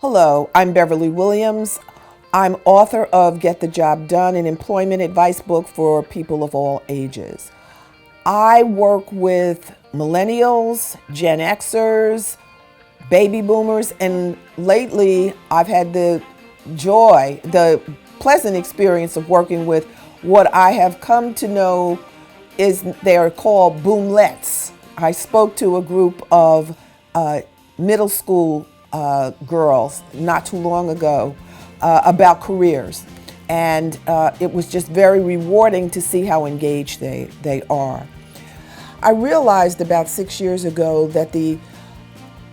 Hello, I'm Beverly Williams. I'm author of Get the Job Done, an employment advice book for people of all ages. I work with millennials, Gen Xers, baby boomers, and lately I've had the pleasant experience of working with what I have come to know is they are called boomlets. I spoke to a group of middle school girls not too long ago about careers. And it was just very rewarding to see how engaged they are. I realized about 6 years ago that the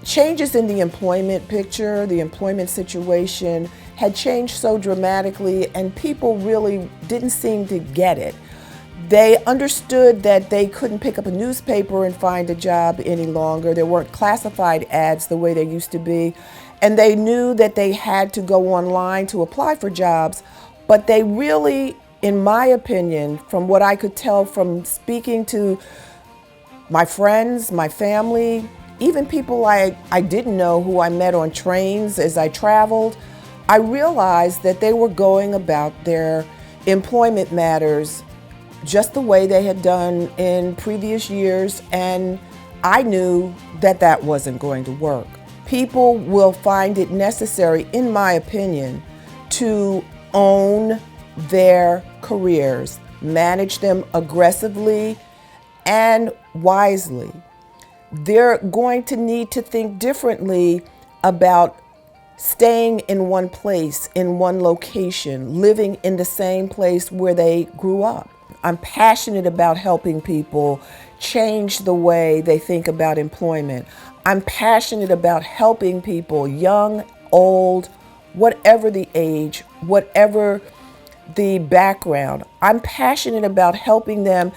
changes in the employment picture, the employment situation, had changed so dramatically, and people really didn't seem to get it. They understood that they couldn't pick up a newspaper and find a job any longer. There weren't classified ads the way there used to be. And they knew that they had to go online to apply for jobs. But they really, in my opinion, from what I could tell from speaking to my friends, my family, even people I didn't know who I met on trains as I traveled, I realized that they were going about their employment matters just the way they had done in previous years, and I knew that that wasn't going to work. People will find it necessary, in my opinion, to own their careers, manage them aggressively and wisely. They're going to need to think differently about staying in one place, in one location, living in the same place where they grew up. I'm passionate about helping people change the way they think about employment. I'm passionate about helping people, young, old, whatever the age, whatever the background. I'm passionate about helping them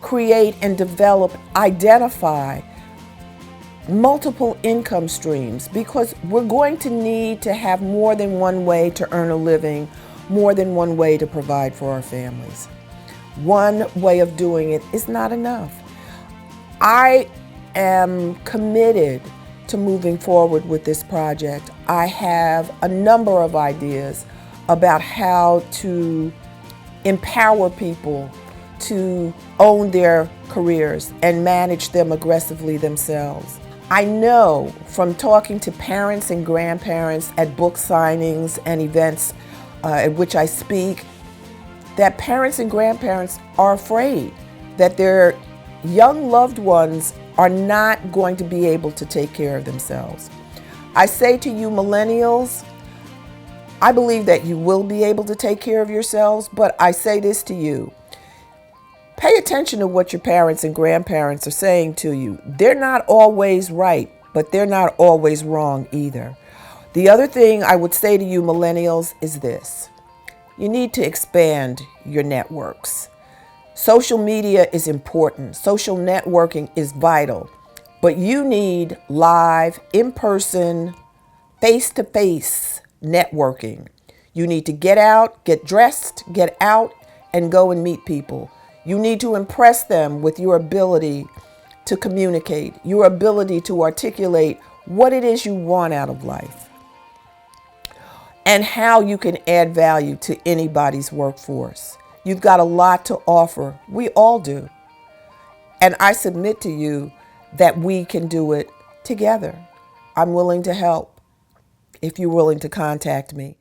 create and develop, identify multiple income streams, because we're going to need to have more than one way to earn a living, more than one way to provide for our families. One way of doing it is not enough. I am committed to moving forward with this project. I have a number of ideas about how to empower people to own their careers and manage them aggressively themselves. I know from talking to parents and grandparents at book signings and events at which I speak that parents and grandparents are afraid that their young loved ones are not going to be able to take care of themselves. I say to you millennials, I believe that you will be able to take care of yourselves, but I say this to you. Pay attention to what your parents and grandparents are saying to you. They're not always right, but they're not always wrong either. The other thing I would say to you millennials is this. You need to expand your networks. Social media is important. Social networking is vital. But you need live, in-person, face-to-face networking. You need to get out, get dressed, get out, and go and meet people. You need to impress them with your ability to communicate, your ability to articulate what it is you want out of life, and how you can add value to anybody's workforce. You've got a lot to offer. We all do. And I submit to you that we can do it together. I'm willing to help if you're willing to contact me.